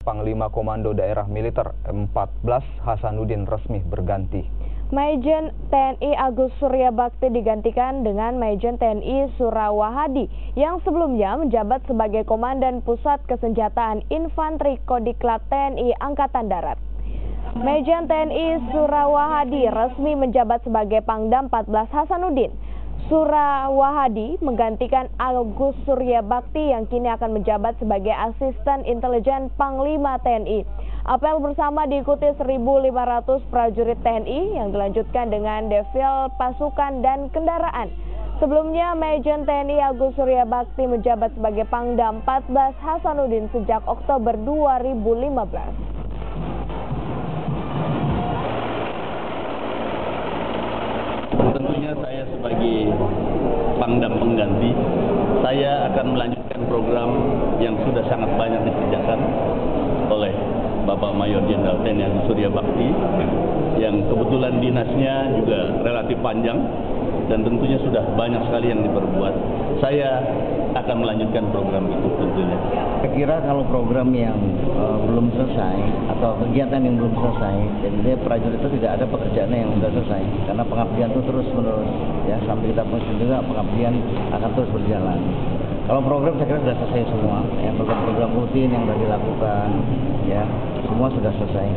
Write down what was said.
Panglima Komando Daerah Militer 14 Hasanuddin resmi berganti. Majen TNI Agus Surya Bakti digantikan dengan Majen TNI Surawahadi yang sebelumnya menjabat sebagai Komandan Pusat Kesenjataan Infanteri Kodiklat TNI Angkatan Darat. Majen TNI Surawahadi resmi menjabat sebagai Pangdam 14 Hasanuddin. Surawahadi menggantikan Agus Surya Bakti yang kini akan menjabat sebagai Asisten Intelijen Panglima TNI. Apel bersama diikuti 1.500 prajurit TNI yang dilanjutkan dengan defil pasukan dan kendaraan. Sebelumnya, Majen TNI Agus Surya Bakti menjabat sebagai Pangdam 14 Hasanuddin sejak Oktober 2015. Tentunya saya sebagai Pangdam pengganti, saya akan melanjutkan program yang sudah sangat banyak dikerjakan oleh Bapak Mayor Jenderal TNI Agus Surya Bakti, yang kebetulan dinasnya juga relatif panjang dan tentunya sudah banyak sekali yang diperbuat. Saya akan melanjutkan program itu tentunya. Saya kira kalau program yang belum selesai atau kegiatan yang belum selesai, jadi prajurit itu tidak ada pekerjaan yang sudah selesai, karena pengabdian itu terus menerus, ya, sampai kita pensiun juga pengabdian akan terus berjalan. Kalau program saya kira sudah selesai semua, ya, program-program rutin yang sudah dilakukan, ya, semua sudah selesai.